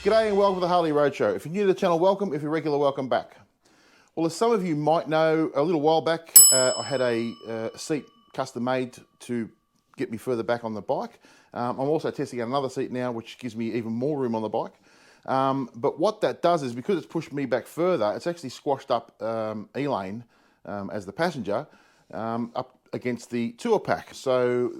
G'day and welcome to the Harley Roadshow. If you're new to the channel, welcome. If you're regular, welcome back. Well, as some of you might know, a little while back, I had a seat custom made to get me further back on the bike. I'm also testing out another seat now, which gives me even more room on the bike. But what that does is, because it's pushed me back further, it's actually squashed up Elaine as the passenger up against the tour-pak. So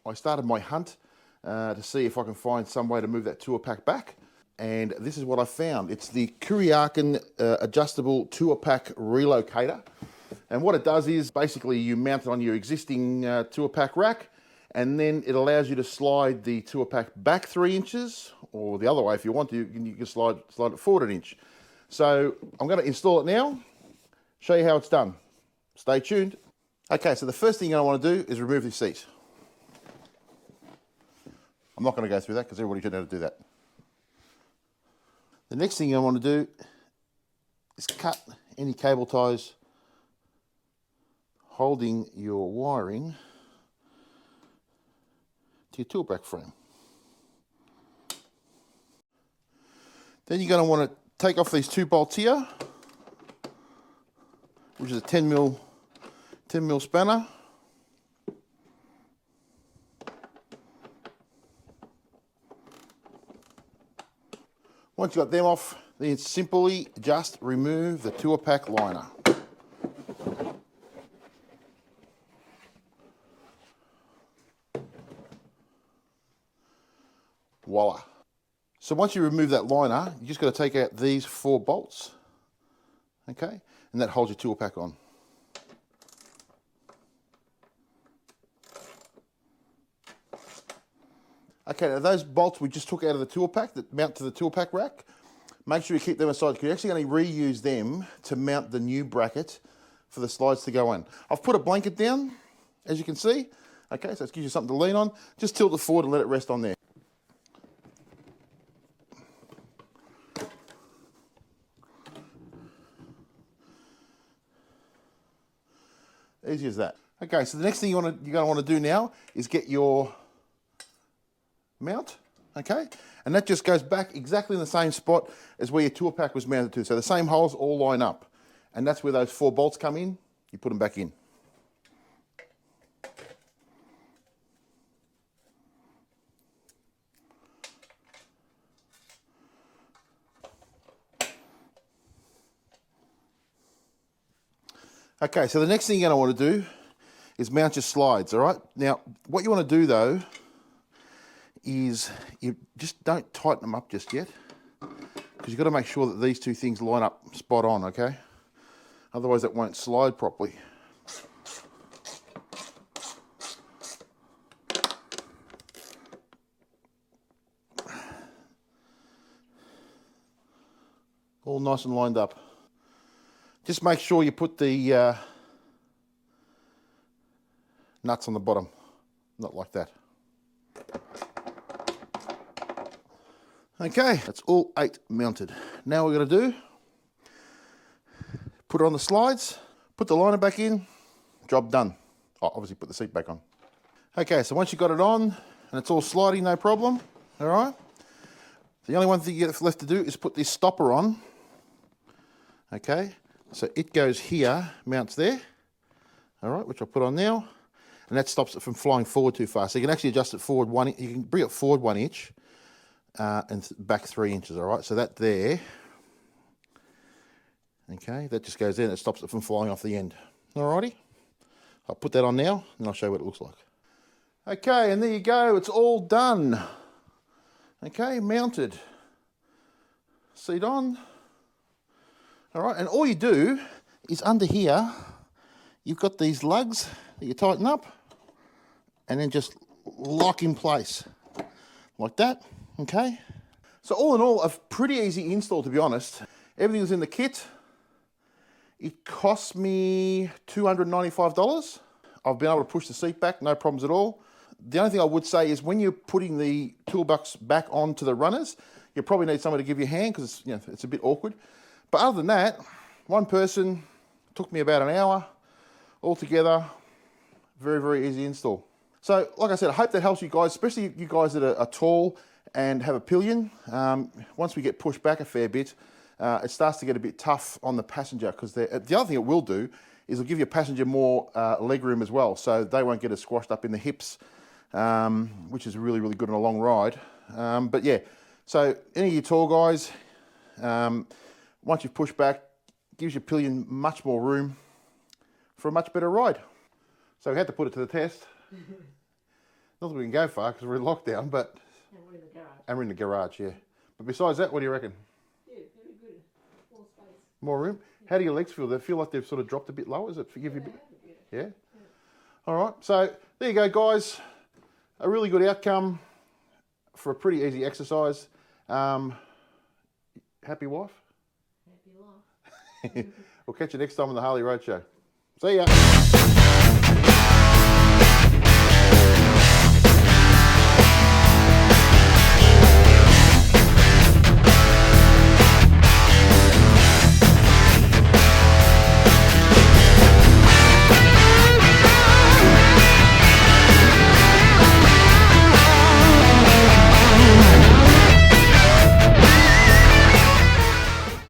I started my hunt to see if I can find some way to move that tour-pak back. And this is what I found. It's the Kuryakyn adjustable tour-pak relocator. And what it does is basically you mount it on your existing tour-pak rack, and then it allows you to slide the tour-pak back 3 inches, or the other way if you want to, you can slide it forward 1 inch. So I'm going to install it now, show you how it's done. Stay tuned. Okay, so the first thing I want to do is remove this seat. I'm not going to go through that because everybody should know how to do that. The next thing I want to do is cut any cable ties holding your wiring to your tour-pak frame. Then you're going to want to take off these 2 bolts here, which is a 10 mil spanner. Once you've got them off, then simply just remove the tour-pak liner. Voila. So once you remove that liner, you just got to take out these 4 bolts, okay? And that holds your tour-pak on. Okay, now those bolts we just took out of the tour-pak that mount to the tour-pak rack, make sure you keep them aside because you're actually going to reuse them to mount the new bracket for the slides to go in. I've put a blanket down, as you can see. Okay, so it gives you something to lean on. Just tilt it forward and let it rest on there. Easy as that. Okay, so the next thing you're going to want to do now is get your mount, okay? And that just goes back exactly in the same spot as where your tour-pak was mounted to. So the same holes all line up. And that's where those 4 bolts come in. You put them back in. Okay, so the next thing you're going to want to do is mount your slides, all right? Now, what you want to do though is you just don't tighten them up just yet, because you've got to make sure that these 2 things line up spot on, okay? Otherwise it won't slide properly. All nice and lined up. Just make sure you put the nuts on the bottom, not like that. Okay, that's all 8 mounted. Now we're going to do, put it on the slides, put the liner back in, job done. Oh, obviously put the seat back on. Okay, so once you've got it on and it's all sliding, no problem, all right? The only one thing you have left to do is put this stopper on, okay? So it goes here, mounts there, all right, which I'll put on now, and that stops it from flying forward too far. So you can actually adjust it forward you can bring it forward 1 inch, and back 3 inches, all right? So that there, okay, that just goes there and it stops it from flying off the end. All righty, I'll put that on now and I'll show you what it looks like. Okay, and there you go, it's all done. Okay, mounted, seat on. All right, and all you do is under here, you've got these lugs that you tighten up and then just lock in place like that. Okay, so all in all, a pretty easy install, to be honest. Everything was in the kit. It cost me $295. I've been able to push the seat back, no problems at all. The only thing I would say is when you're putting the toolbox back onto the runners, you probably need someone to give you a hand because it's a bit awkward. But other than that, one person, took me about an hour altogether. Very, very easy install. So, like I said, I hope that helps you guys, especially you guys that are tall and have a pillion. Once we get pushed back a fair bit, it starts to get a bit tough on the passenger, because the other thing it will do is it'll give your passenger more leg room as well, so they won't get as squashed up in the hips, which is really, really good on a long ride. But yeah, so any of you tall guys, once you've pushed back, gives your pillion much more room for a much better ride. So we had to put it to the test. Not that we can go far because we're in lockdown, but... And we're in the garage. And we're in the garage, yeah. But besides that, what do you reckon? Yeah, very good. More space. More room? Yeah. How do your legs feel? They feel like they've sort of dropped a bit lower? Does it give you a bit? Yeah? All right. So there you go, guys. A really good outcome for a pretty easy exercise. Happy wife? Happy life. We'll catch you next time on the Harley Roadshow. See ya.